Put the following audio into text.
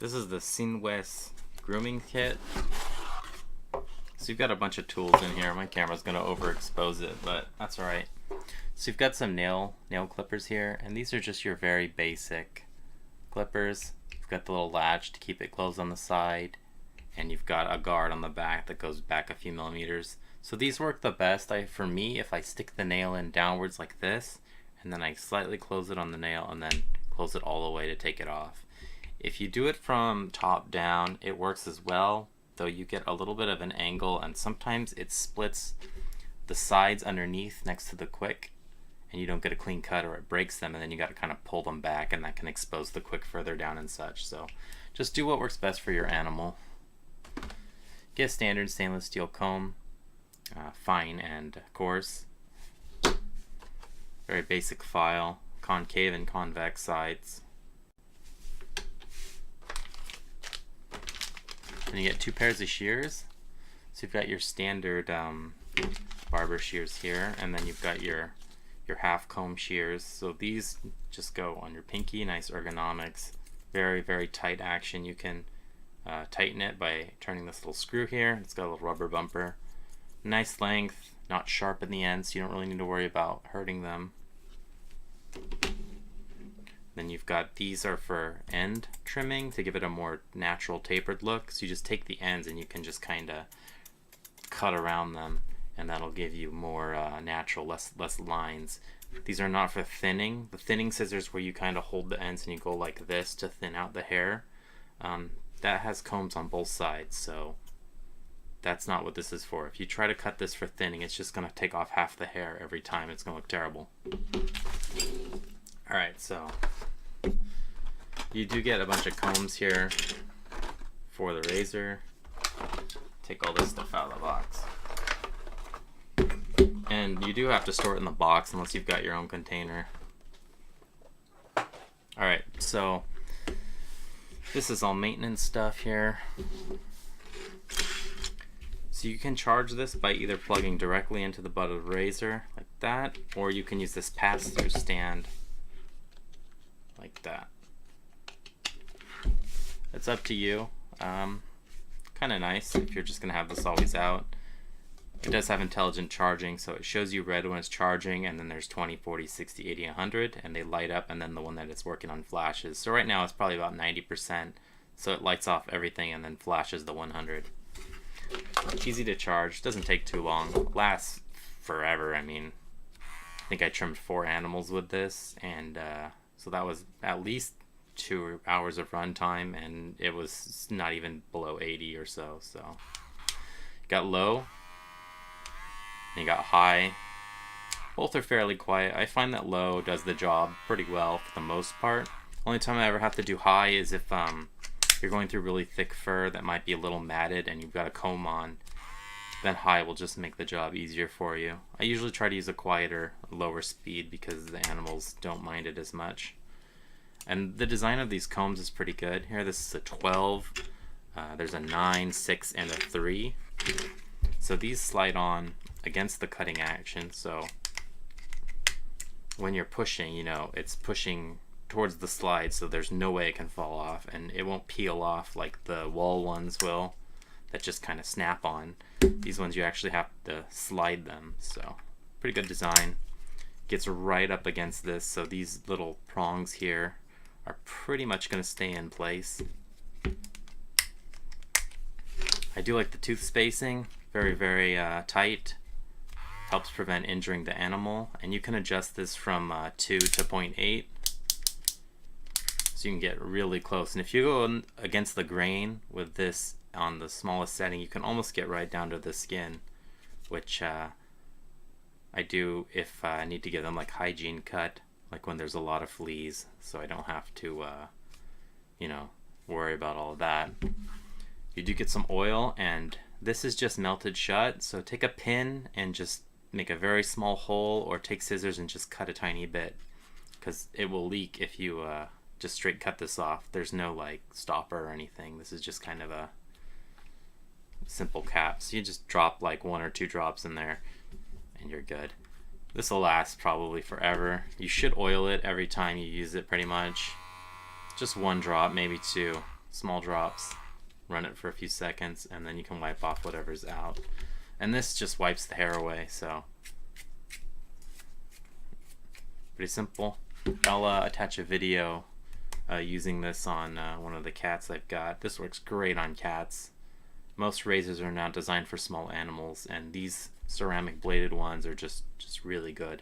This is the Ceenwes Grooming Kit. So you've got a bunch of tools in here. My camera's going to overexpose it, but that's alright. So you've got some nail clippers here, and these are just your very basic clippers. You've got the little latch to keep it closed on the side, and you've got a guard on the back that goes back a few millimeters. So these work the best for me if I stick the nail in downwards like this, and then I slightly close it on the nail and then close it all the way to take it off. If you do it from top down, it works as well, though you get a little bit of an angle, and sometimes it splits the sides underneath next to the quick, and you don't get a clean cut, or it breaks them, and then you got to kind of pull them back, and that can expose the quick further down and such. So just do what works best for your animal. Get a standard stainless steel comb, fine and coarse. Very basic file, concave and convex sides. And you get two pairs of shears. So you've got your standard barber shears here, and then you've got your half comb shears. So these just go on your pinky, nice ergonomics, very, very tight action. You can tighten it by turning this little screw here. It's got a little rubber bumper. Nice length, not sharp in the end, so you don't really need to worry about hurting them. Then you've got, these are for end trimming to give it a more natural tapered look. So you just take the ends and you can just kind of cut around them, and that'll give you more natural, less lines. These are not for thinning. The thinning scissors where you kind of hold the ends and you go like this to thin out the hair, that has combs on both sides, so that's not what this is for. If you try to cut this for thinning, it's just going to take off half the hair every time. It's going to look terrible. Alright, so you do get a bunch of combs here for the razor. Take all this stuff out of the box. And you do have to store it in the box unless you've got your own container. Alright, so this is all maintenance stuff here. So you can charge this by either plugging directly into the butt of the razor like that, or you can use this pass-through stand like that. It's up to you. Kind of nice if you're just gonna have this always out. It does have intelligent charging, so it shows you red when it's charging, and then there's 20, 40, 60, 80, 100, and they light up, and then the one that it's working on flashes. So right now it's probably about 90%, so it lights off everything and then flashes the 100. Easy to charge, doesn't take too long, lasts forever. I mean, I think I trimmed 4 animals with this, and so that was at least 2 hours of runtime, and it was not even below 80 or so. So you got low, and you got high. Both are fairly quiet. I find that low does the job pretty well for the most part. Only time I ever have to do high is if you're going through really thick fur that might be a little matted and you've got a comb on. Then high will just make the job easier for you. I usually try to use a quieter, lower speed because the animals don't mind it as much. And the design of these combs is pretty good. Here, this is a 12. There's a 9, 6, and a 3. So these slide on against the cutting action. So when you're pushing, you know, it's pushing towards the slide, so there's no way it can fall off, and it won't peel off like the wall ones will that just kind of snap on. These ones you actually have to slide them, so pretty good design. Gets right up against this, so these little prongs here are pretty much going to stay in place. I do like the tooth spacing, very, very tight. Helps prevent injuring the animal, and you can adjust this from 2 to 0.8. So you can get really close, and if you go against the grain with this on the smallest setting, you can almost get right down to the skin, which I do if I need to give them like hygiene cut, like when there's a lot of fleas, so I don't have to you know, worry about all of that. You do get some oil, and this is just melted shut, so take a pin and just make a very small hole, or take scissors and just cut a tiny bit, because it will leak if you just straight cut this off. There's no like stopper or anything. This is just kind of a simple cap. So you just drop like 1 or 2 drops in there and you're good. This will last probably forever. You should oil it every time you use it pretty much. Just 1 drop, maybe 2. small drops, run it for a few seconds, and then you can wipe off whatever's out. And this just wipes the hair away, so pretty simple. I'll attach a video using this on one of the cats I've got. This works great on cats. Most razors are not designed for small animals, and these ceramic bladed ones are just really good.